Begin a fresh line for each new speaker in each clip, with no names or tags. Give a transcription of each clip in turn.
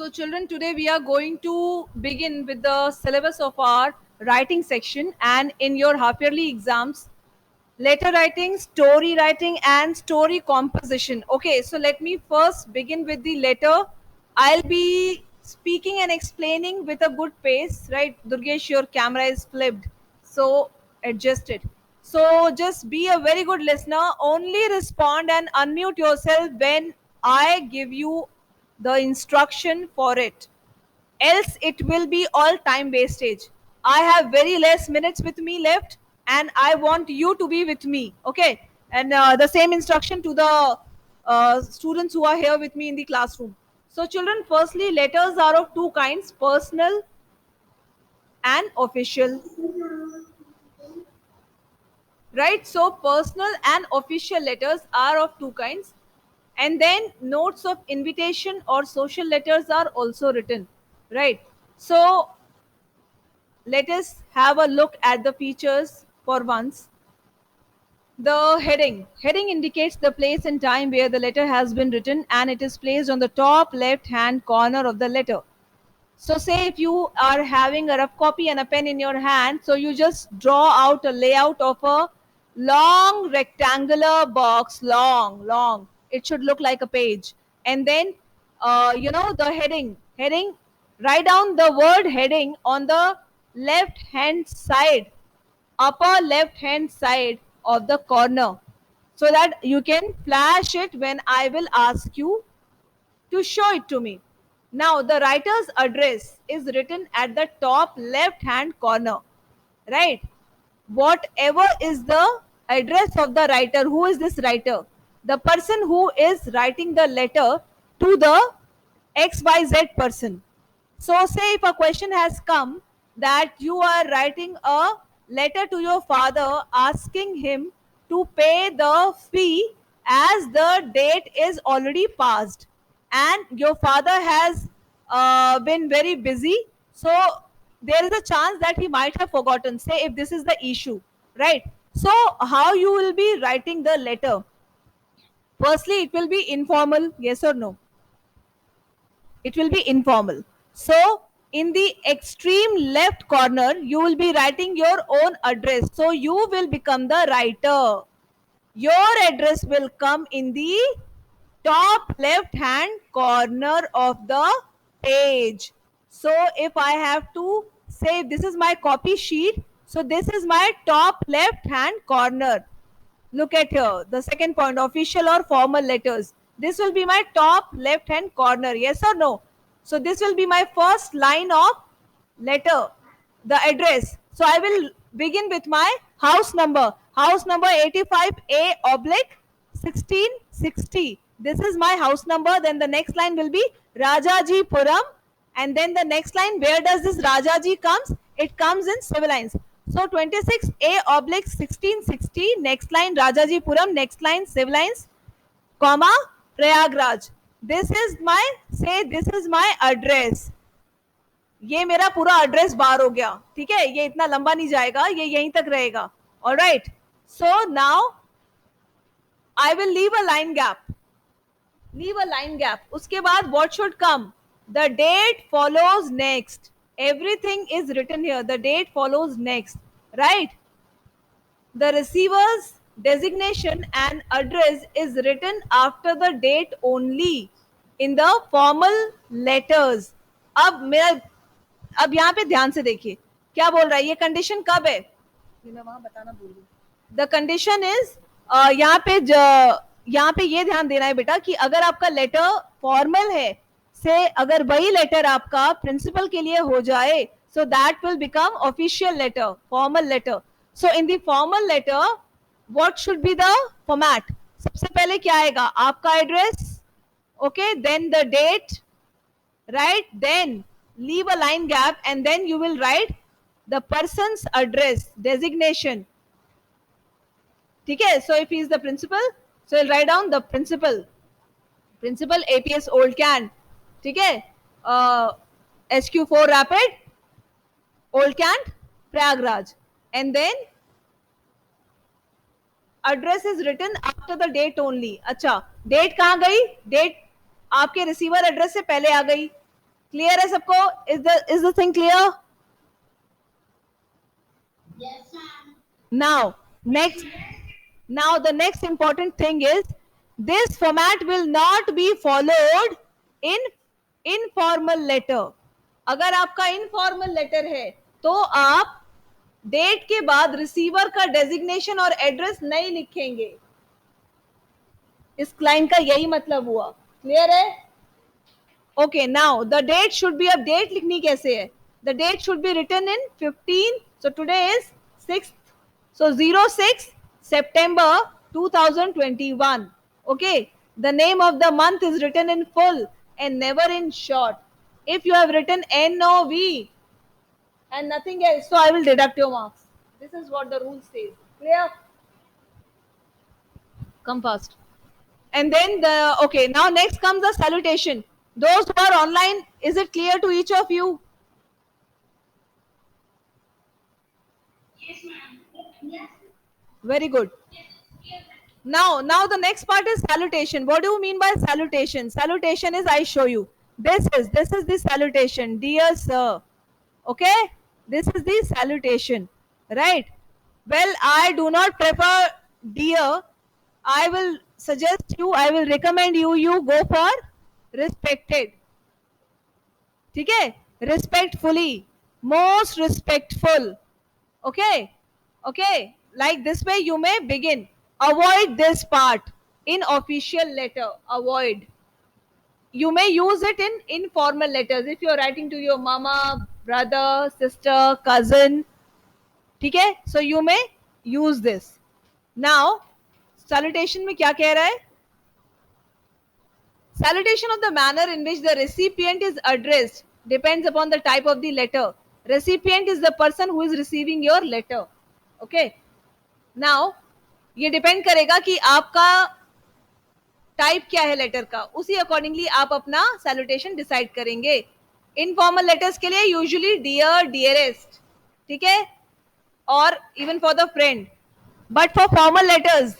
So children, today we are going to begin with the syllabus of our writing section, and in your half yearly exams, letter writing, story writing and story composition. Okay, so let me first begin with the letter. I'll be speaking and explaining with a good pace, right? Durgesh, your camera is flipped, so adjust it. So just be a very good listener. Only respond and unmute yourself when I give you the instruction for it, else it will be all time wastage. I have very less minutes with me left, and I want you to be with me. Okay, and the same instruction to the students who are here with me in the classroom. So children, firstly, letters are of two kinds: personal and official. Right? So personal and official letters are of two kinds, and then notes of invitation or social letters are also written. Right? So let us have a look at the features for once. The heading. Heading indicates the place and time where the letter has been written, and it is placed on the top left hand corner of the letter. So say if you are having a rough copy and a pen in your hand, so you just draw out a layout of a long rectangular box, long. It should look like a page. And then, the heading, write down the word heading on the left hand side, upper left hand side of the corner, so that you can flash it when I will ask you to show it to me. Now, the writer's address is written at the top left hand corner, right? Whatever is the address of the writer, who is this writer? The person who is writing the letter to the XYZ person. So, say if a question has come that you are writing a letter to your father asking him to pay the fee as the date is already passed, and your father has been very busy, so there is a chance that he might have forgotten, say if this is the issue, right? So how you will be writing the letter? Firstly, it will be informal, yes or no? It will be informal. So in the extreme left corner, you will be writing your own address. So you will become the writer. Your address will come in the top left hand corner of the page. So if I have to say this is my copy sheet, so this is my top left hand corner. Look at here. The second point, official or formal letters. This will be my top left hand corner. Yes or no? So this will be my first line of letter, the address. So I will begin with my house number. House number 85A oblique 1660. This is my house number. Then the next line will be Rajaji Puram. And then the next line, where does this Rajaji comes? It comes in civil lines. So 26A oblique 1660, next line Rajaji Puram, next line civil lines, comma Prayagraj. This is my address. ये मेरा पूरा address bar हो गया, ठीक है, ये इतना लंबा नहीं जाएगा, ये यहीं तक रहेगा. Alright, so now I will leave a line gap. उसके बाद what should come? The date follows next. Everything is written here. The date follows next, right? The receiver's designation and address is written after the date only in the formal letters. अब यहाँ पे ध्यान से देखिए क्या बोल रहा है. ये कंडीशन कब है? मैं वहां बताना भूल गई. द कंडीशन इज, यहाँ पे ये ध्यान देना है बेटा कि अगर आपका लेटर फॉर्मल है, से अगर वही लेटर आपका प्रिंसिपल के लिए हो जाए, so that will become official letter, formal letter. So in the formal letter what should be the format? सबसे पहले क्या आएगा? आपका address, okay, then the date, right? Then leave a line gap and then you will write the person's address, designation. ठीक है? So if he is the principal, so you'll write down the principal APS Old Can. ठीक है? SQ4 Rapid, Old Can, Prayagraj. And then address is written after the date only. अच्छा, date कहाँ गई? Date आपके receiver address से पहले आ गई. Clear है सबको? Is the thing clear? Now, next, now the next important thing is this format will not be followed in informal letter. अगर आपका informal letter है तो आप डेट के बाद रिसीवर का डेजिग्नेशन और एड्रेस नहीं लिखेंगे. इस क्लाइंट का यही मतलब हुआ. क्लियर है? Okay, now the date should be, अब डेट लिखनी कैसे है? The date should be written in 15. So today is 6th. So 06 September 2021. Okay, the name of the month is written in full and never in short. If you have written NOV and nothing else, so I will deduct your marks. This is what the rule says. Clear? Come fast. And then okay, now next comes the salutation. Those who are online, is it clear to each of you?
Yes, ma'am. Yes.
Very good. Now the next part is salutation. What do you mean by salutation? Salutation is, I show you. This is the salutation, dear sir. Okay, this is the salutation, right? Well, I do not prefer dear. I will suggest you, I will recommend you go for respected. ठीक है? Respectfully, most respectful. Okay, okay. Like this way, you may begin. Avoid this part in official letter. Avoid. You may use it in informal letters if you're writing to your mama, brother, sister, cousin. Okay, so you may use this. Now, salutation में क्या कह रहा है? Salutation of the manner in which the recipient is addressed depends upon the type of the letter. Recipient is the person who is receiving your letter. Okay. Now, ये depend करेगा कि आपका type क्या है लेटर का, उसी accordingly आप अपना सैल्यूटेशन डिसाइड करेंगे. इनफॉर्मल लेटर्स के लिए यूजुअली डियर, डियरेस्ट, ठीक है, और even for the friend. But for formal letters,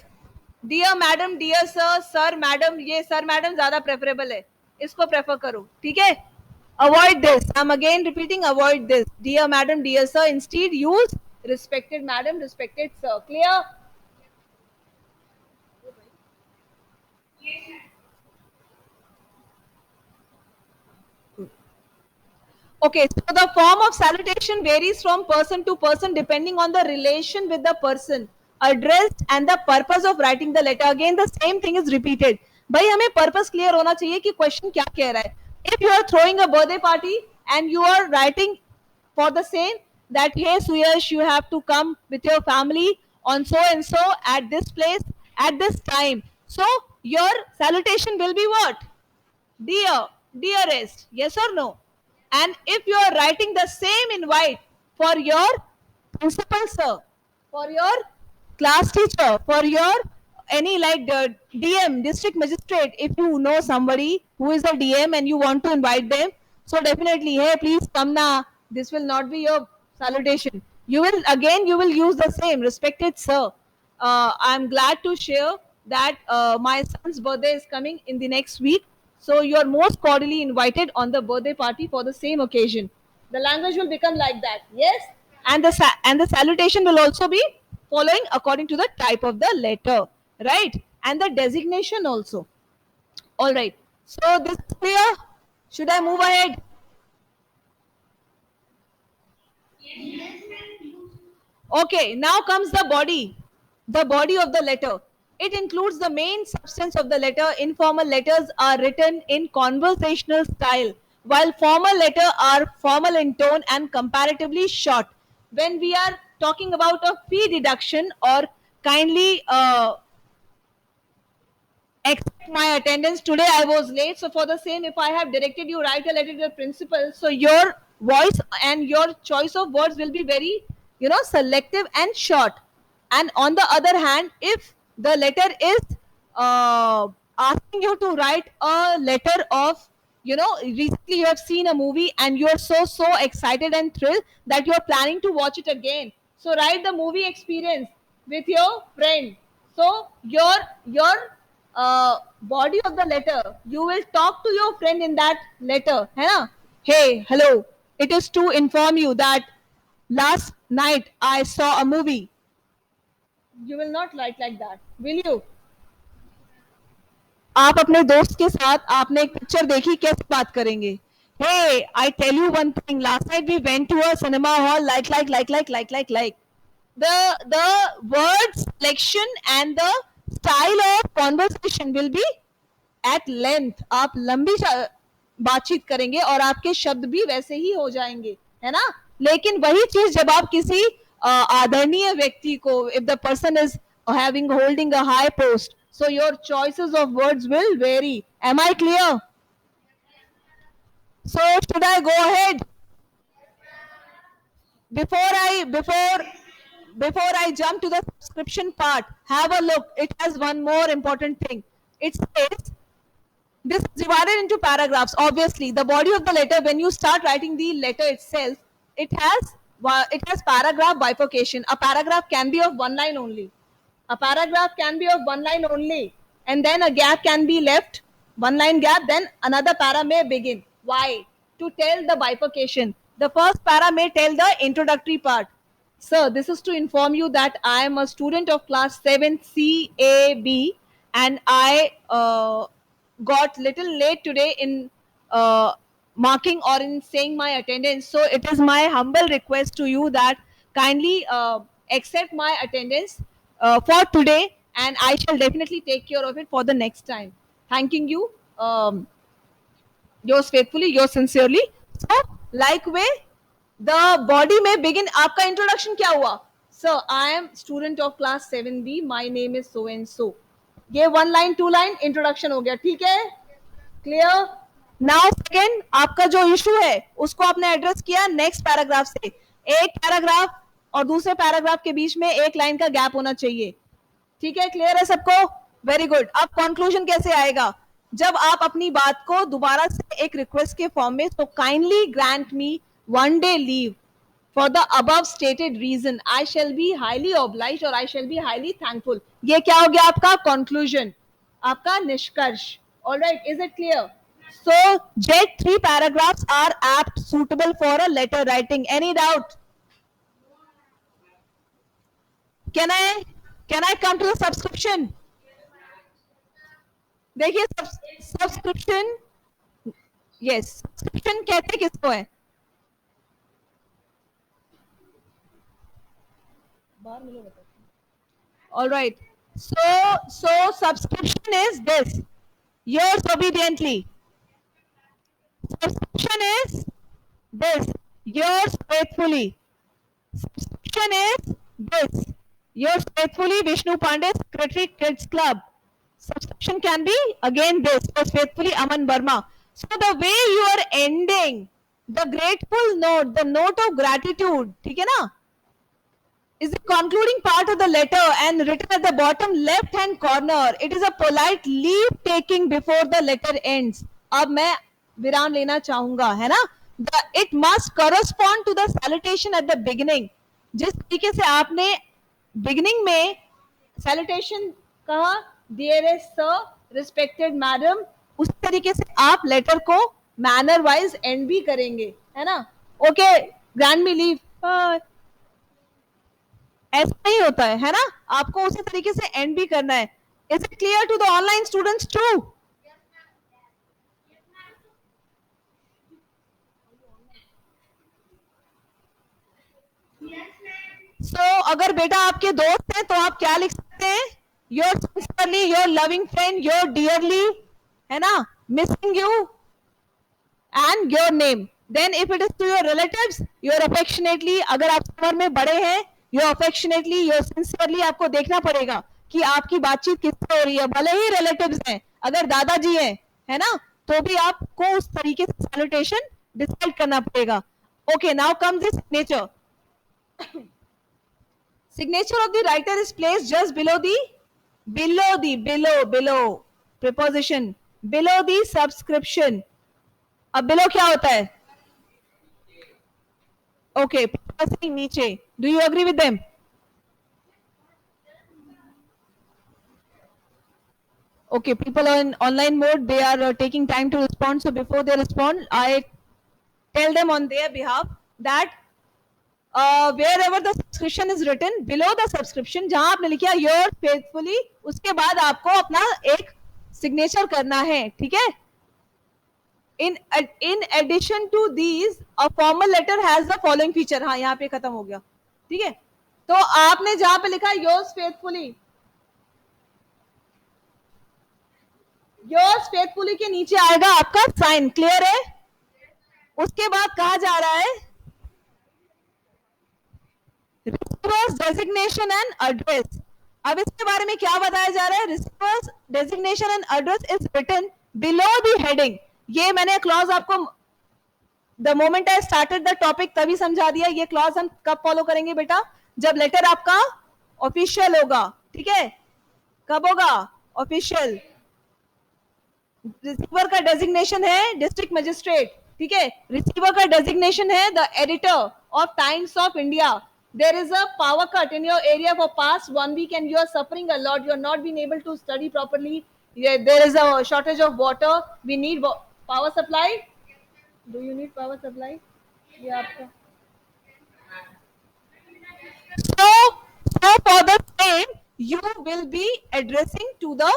dear madam, dear sir, sir madam, ये सर मैडम ज्यादा प्रेफरेबल है, इसको प्रेफर करो. ठीक है, avoid this. I am again repeating, avoid this. Dear madam, dear sir, instead use respected madam, respected sir. Clear? Okay, so the form of salutation varies from person to person depending on the relation with the person addressed and the purpose of writing the letter. Again, the same thing is repeated. भाई हमें purpose clear होना चाहिए कि question क्या कह रहा है. If you are throwing a birthday party and you are writing for the same that, hey Suyash, you have to come with your family on so and so at this place at this time. So your salutation will be what? Dear, dearest, yes or no? And if you are writing the same invite for your principal sir, for your class teacher, for your any like the DM, district magistrate, if you know somebody who is a DM and you want to invite them, so definitely, hey, please come na. This will not be your salutation. You will use the same, respected sir. I'm glad to share that my son's birthday is coming in the next week. So you are most cordially invited on the birthday party for the same occasion. The language will become like that, yes, and the salutation will also be following according to the type of the letter, right, and the designation also. All right. So this is clear. Should I move ahead? Okay, now comes the body of the letter. It includes the main substance of the letter. Informal letters are written in conversational style, while formal letters are formal in tone and comparatively short. When we are talking about a fee deduction or kindly accept my attendance today, I was late, so for the same, if I have directed you write a letter to the principal, so your voice and your choice of words will be very, selective and short. And on the other hand, if the letter is asking you to write a letter of, recently you have seen a movie and you are so excited and thrilled that you are planning to watch it again, so write the movie experience with your friend. So your body of the letter, you will talk to your friend in that letter, है ना? Hey, hello. It is to inform you that last night I saw a movie. You will not write like that, will you? आप अपने दोस्त के साथ आपने एक picture देखी, कैसे बात करेंगे? Hey, I tell you one thing. Last night we went to a cinema hall. Like. The word selection and the style of conversation will be at length. आप लंबी बातचीत करेंगे और आपके शब्द भी वैसे ही हो जाएंगे, है ना? लेकिन वही चीज जब आप किसी आदरणीय व्यक्ति को, if the person is holding a high post, so your choices of words will vary. Am I clear? So should I go ahead? Before I jump to the subscription part, have a look. It has one more important thing. It says this is divided into paragraphs. Obviously, the body of the letter, when you start writing the letter itself, it has paragraph bifurcation. A paragraph can be of one line only. A paragraph can be of one line only, and then a gap can be left, one line gap, then another para may begin. Why? To tell the bifurcation. The first para may tell the introductory part. Sir, this is to inform you that I am a student of class 7 CAB, and I got little late today in marking or in saying my attendance. So it is my humble request to you that kindly accept my attendance for today, and I shall definitely take care of it for the next time. Thanking you. Yours faithfully, yours sincerely. So, like way, the body may begin. आपका introduction क्या हुआ? Sir, I am student of class 7B. My name is so and so. ये one line, two line introduction हो गया, ठीक है? Clear? Now second, आपका जो issue है उसको आपने address किया next paragraph से. एक paragraph और दूसरे paragraph के बीच में एक line का gap होना चाहिए. ठीक है, क्लियर है सबको? Very good. अब कंक्लूजन कैसे आएगा? जब आप अपनी बात को दोबारा से एक रिक्वेस्ट के फॉर्म में, so kindly grant me 1 day leave for the above stated reason. I shall be highly obliged or I shall be highly thankful. ये क्या हो गया आपका कंक्लूजन, आपका निष्कर्ष. Alright, is it clear? So, jet 3 paragraphs are apt suitable for a letter writing. Any doubt? Can I come to the subscription? देखिए subscription, yes, subscription कहते किसको है? All right. So subscription is this. Yours obediently. Subscription is this. Yours faithfully. Subscription is this. Yours faithfully, Vishnu Pandey, Secretary, Kids Club. Subscription can be again this. Yours faithfully, Aman Verma. So the way you are ending, the grateful note, the note of gratitude, ठीक है ना, is the concluding part of the letter and written at the bottom left hand corner. It is a polite leave taking before the letter ends. अब मैं विराम लेना चाहूंगा, है ना? It must correspond to the salutation at the beginning. जिस तरीके से आपने beginning में salutation कहा, dearest sir, respected madam, उस तरीके से आप लेटर को manner wise end भी करेंगे, है ना? Okay, grant me leave. ऐसा नहीं होता है ना? आपको उसी तरीके से एंड भी करना है. Is it clear to the online students too? So अगर बेटा आपके दोस्त हैं तो आप क्या लिख सकते हैं? Your sincerely, your loving friend, your dearly, है ना, missing you, and your name. Then if it is to your relatives, your affectionately. अगर आप उम्र में बड़े हैं, योर अफेक्शनेटली, योर सिंसियरली. आपको देखना पड़ेगा कि आपकी बातचीत किससे हो रही है. भले ही रिलेटिव्स हैं, अगर दादाजी हैं, है ना, तो भी आपको उस तरीके से सैल्यूटेशन डिसाइड करना पड़ेगा. Okay, now comes the signature. Signature of the writer is placed just below preposition, below the subscription. अब below क्या होता है? Okay, नीचे. Do you agree with them? Okay, people are in online mode. They are taking time to respond. So before they respond, I tell them on their behalf that wherever the subscription is written, below the subscription जहां आपने लिखा yours faithfully, उसके बाद आपको अपना एक signature करना है, ठीक है. In addition to these, a formal letter has the following feature. हाँ, यहाँ पे खत्म हो गया, ठीक है. तो आपने जहां पे लिखा yours faithfully, yours faithfully के नीचे आएगा आपका साइन. क्लियर है? उसके बाद कहा जा रहा है रिसीवर्स डेजिग्नेशन एंड एड्रेस. अब इसके बारे में क्या बताया जा रहा है? Receiver's designation and address is written below the heading. ये मैंने क्लॉज आपको the moment I started the topic तभी समझा दिया. ये क्लॉज हम कब फॉलो करेंगे बेटा? जब लेटर आपका ऑफिशियल होगा, ठीक है. कब होगा ऑफिशियल? रिसीवर का डेजिग्नेशन है डिस्ट्रिक्ट मजिस्ट्रेट, ठीक है. रिसीवर का डेजिग्नेशन है the editor of times of India. There is a power cut in your area for past 1 week and you are suffering a lot. You are not being able to study properly. There is a shortage of water. We need power supply. Do you need power supply? ये आपका. So for the same, you will be addressing to the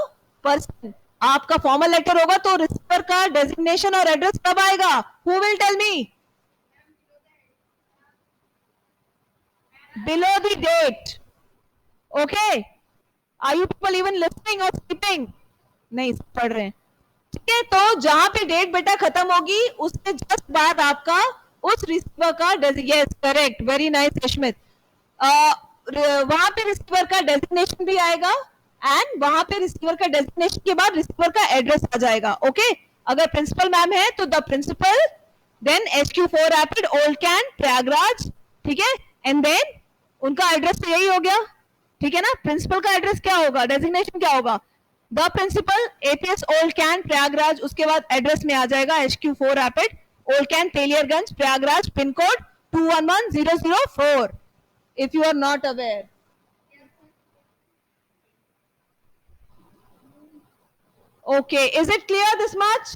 person. आपका formal letter होगा तो receiver का designation और address कब आएगा? Who will tell me? Below the date. Okay. Are you people even listening or sleeping? नहीं पढ़ रहे हैं, ठीक है. तो जहां पे डेट बेटा खत्म होगी उसके जस्ट बाद आपका उस रिसीवर का yes correct, very nice Ashmit. वहां पे रिसीवर का डेजिग्नेशन भी आएगा एंड वहां पे रिसीवर का डेजिग्नेशन के बाद रिसीवर का एड्रेस आ जाएगा. ओके. अगर प्रिंसिपल मैम है तो the principal, then HQ4 rapid old can Prayagraj, ठीक है. एंड देन उनका एड्रेस तो यही हो गया, ठीक है ना. प्रिंसिपल का एड्रेस क्या होगा? डेजिग्नेशन क्या होगा? The principal APS old can Prayagraj. उसके बाद एड्रेस में आ जाएगा HQ4 rapid old cantt Teliarganj Prayagraj, pin code 211004. If you are not aware. Okay, is it clear this much?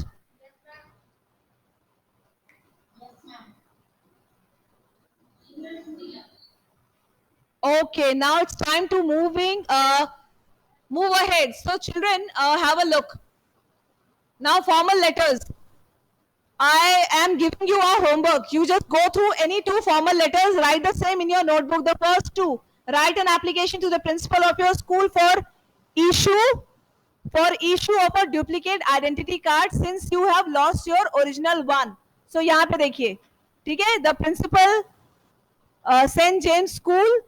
Okay, now it's time to move ahead. So children, have a look. Now formal letters. I am giving you a homework. You just go through any two formal letters, write the same in your notebook. The first two, write an application to the principal of your school for issue of a duplicate identity card since you have lost your original one. So यहाँ पे देखिए, ठीक है. The principal, saint James school,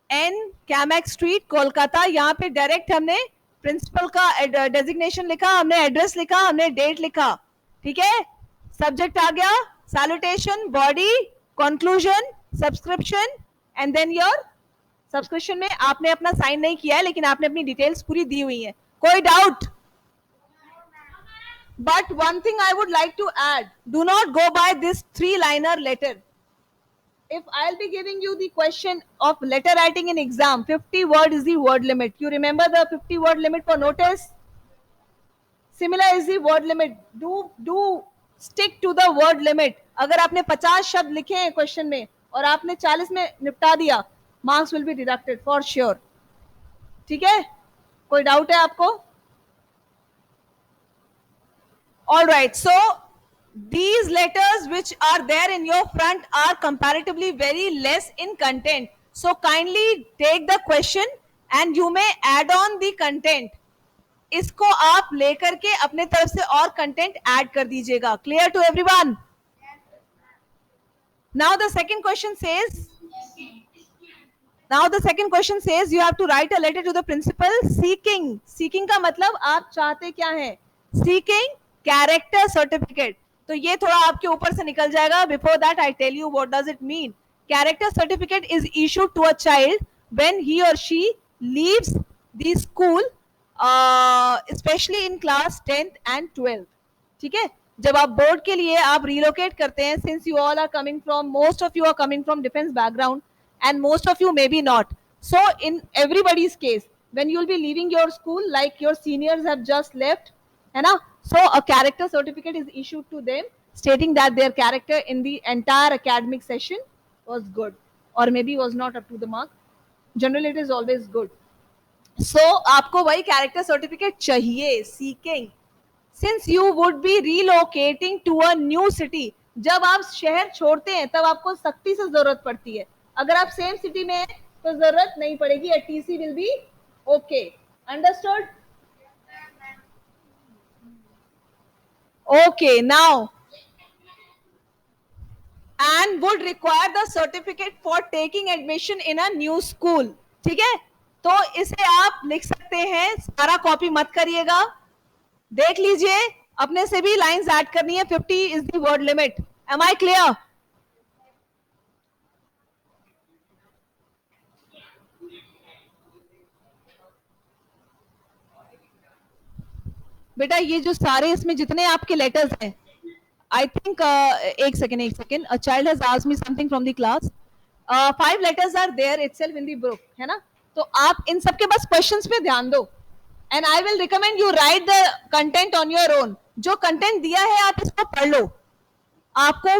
N Camac street, Kolkata. यहाँ पे direct हमने principal का designation लिखा, हमने एड्रेस लिखा, हमने डेट लिखा, ठीक है. सब्जेक्ट आ गया salutation, body, conclusion, subscription and then your subscription में आपने अपना साइन नहीं किया है लेकिन आपने अपनी डिटेल्स पूरी दी हुई है. कोई doubt? But one thing I would like to add, do not go by this 3-liner letter. If I'll be giving you the question of letter writing in exam, 50 word is the word limit. You remember the 50 word limit for notice? Similar is the word limit. Do stick to the word limit. अगर आपने 50 शब्द लिखे हैं question में और आपने 40 में निपटा दिया, marks will be deducted for sure. ठीक है? कोई डाउट है आपको? All right, so these letters which are there in your front are comparatively very less in content. So kindly take the question and you may add on the content. इसको आप लेकर के अपने तरफ से और कंटेंट ऐड कर दीजिएगा. Clear to everyone? Now the second question says, you have to write a letter to the principal seeking का मतलब आप चाहते क्या हैं? Seeking character certificate. तो ये थोड़ा आपके ऊपर से निकल जाएगा. Before that I tell you what does it mean. Character certificate is issued to a child when he or she leaves the school, especially in class 10th and 12th. ठीक है? जब आप बोर्ड के लिए आप रिलोकेट करते हैं, since you all are coming from, most of you are coming from defense background and most of you maybe not. So in everybody's case, when you will be leaving your school, like your seniors have just left, है ना? So a character certificate is issued to them stating that their character in the entire academic session was good or maybe was not up to the mark. Generally, it is always good. So आपको वही character certificate चाहिए, seeking. Since you would be relocating to a new city, जब आप शहर छोड़ते हैं तब आपको सख्ती से जरूरत पड़ती है. अगर आप सेम सिटी में हैं तो जरूरत नहीं पड़ेगी. A TC will be okay. Understood? Okay, now and would require the certificate for taking admission in a new school. ठीक है, तो इसे आप लिख सकते हैं. सारा कॉपी मत करिएगा, देख लीजिए, अपने से भी लाइंस ऐड करनी है. 50 is the word limit. Am I clear? बेटा ये जो सारे इसमें जितने आपके लेटर्स हैं, आई थिंक एक second, a child has asked me something from the class. 5 letters are there itself in the book, है ना? तो आप इन सबके बस क्वेश्चंस पे ध्यान दो. And I will recommend you right the content on your own. जो कंटेंट दिया है आप इसको पढ़ लो, आपको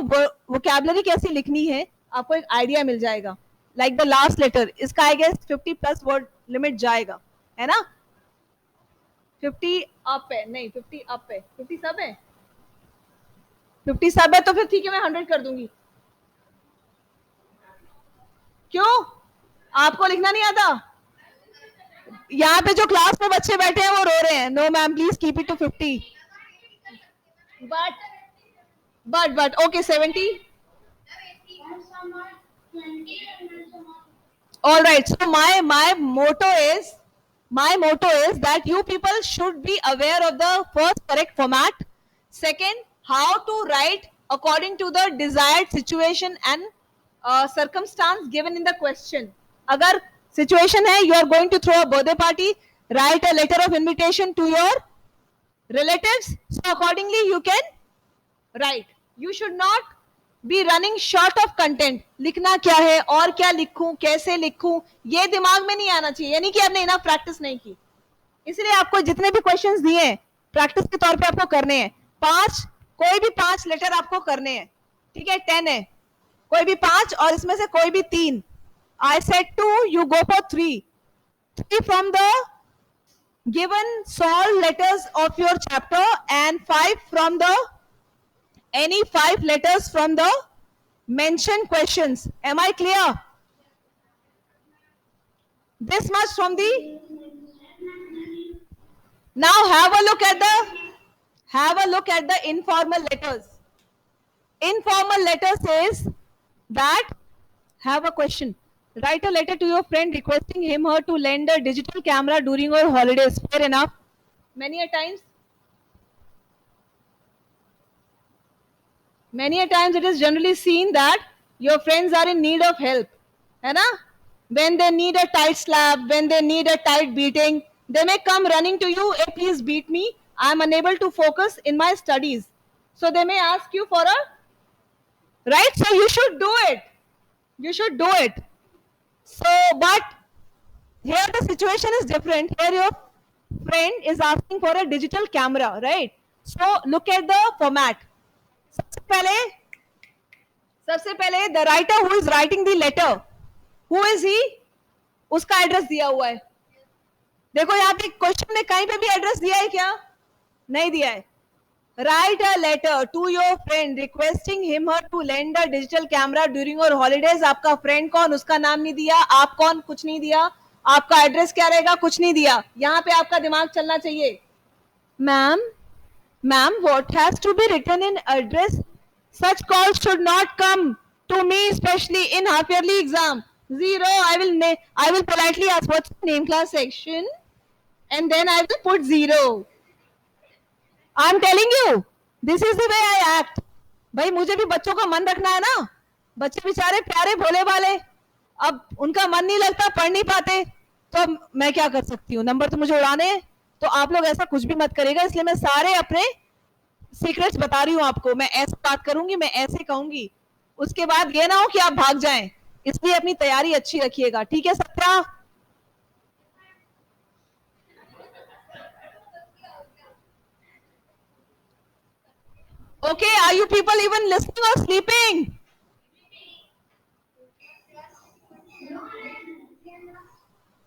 वोकैबुलरी कैसी लिखनी है आपको एक आइडिया मिल जाएगा. लाइक द लास्ट लेटर, इसका आई गेस 50+ वर्ड लिमिट जाएगा, है ना? 50 अप है, नहीं 50 अप है, 50 सब है, 50 सब है, तो फिर ठीक है मैं 100 कर दूंगी. क्यों, आपको लिखना नहीं आता? यहाँ पे जो क्लास में बच्चे बैठे हैं वो रो रहे हैं. No ma'am please keep it to 50. But okay 70. All right, so my motto is that you people should be aware of the first, correct format. Second, how to write according to the desired situation and circumstance given in the question. Agar situation hai, you are going to throw a birthday party, write a letter of invitation to your relatives. So accordingly you can write. You should not be running short of content. लिखना क्या है और क्या लिखूं, कैसे लिखूं, ये दिमाग में नहीं आना चाहिए. यानी कि आपने इनफ प्रैक्टिस नहीं की, इसलिए आपको जितने भी क्वेश्चंस दिए हैं प्रैक्टिस के तौर पे आपको करने हैं. 5, कोई भी 5 लेटर आपको करने हैं, ठीक है? 10 है, कोई भी 5 और इसमें से कोई भी 3. I said 2, you go for 3. 3 from the given solved letters of your chapter and 5 from the any 5 letters from the mentioned questions. Am I clear? This much from the. Now have a look at the informal letters. Informal letter says that have a question. Write a letter to your friend requesting him or her to lend a digital camera during your holidays. Fair enough. Many a times it is generally seen that your friends are in need of help, है ना? When they need a tight slap, when they need a tight beating, they may come running to you, hey, please beat me, I am unable to focus in my studies. So they may ask you for a, right? So you should do it. So, but here the situation is different. Here your friend is asking for a digital camera, right? So look at the format. सबसे पहले the writer who is writing the letter, who is he? उसका address दिया हुआ है. देखो यहाँ पे question में कहीं पे भी एड्रेस दिया है क्या? नहीं दिया है. Write a letter to your friend requesting him or to lend a digital camera during your holidays. आपका फ्रेंड कौन, उसका नाम नहीं दिया. आप कौन, कुछ नहीं दिया. आपका एड्रेस क्या रहेगा, कुछ नहीं दिया. यहाँ पे आपका दिमाग चलना चाहिए. Ma'am, what has to be written in address? Such calls should not come to me, especially in half yearly exam. 0. I will politely ask what's the name, class, section, and then I will put 0. I'm telling you, this is the way I act. भाई मुझे भी बच्चों का मन रखना है ना. बच्चे बेचारे प्यारे भोले वाले, अब उनका मन नहीं लगता, पढ़ नहीं पाते, तो मैं क्या कर सकती हूँ? नंबर तो मुझे उड़ाने हैं. तो आप लोग ऐसा कुछ भी मत करिएगा. इसलिए मैं सारे अपने सीक्रेट्स बता रही हूँ आपको. मैं ऐसे बात करूंगी, मैं ऐसे कहूंगी, उसके बाद ये ना हो कि आप भाग जाएं. इसलिए अपनी तैयारी अच्छी रखिएगा, ठीक है Satya? Okay, are you people even listening or sleeping?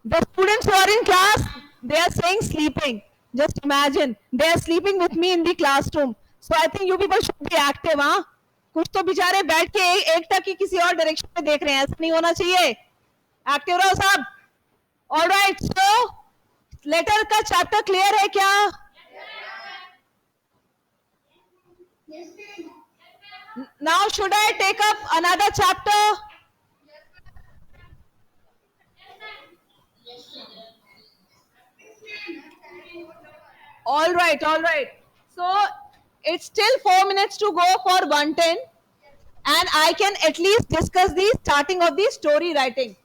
The students who are in class, they are saying sleeping. Just imagine, they are sleeping with me in the classroom. So I think you people should be active, हाँ? कुछ तो बेचारे बैठ के एक टक ही किसी और डायरेक्शन में देख रहे हैं, ऐसा नहीं होना चाहिए. एक्टिव रहो सब. ऑल राइट, सो लेटर का चैप्टर क्लियर है क्या? Now should I take up another chapter? All right, all right. So it's still 4 minutes to go for 110, and I can at least discuss the starting of the story writing.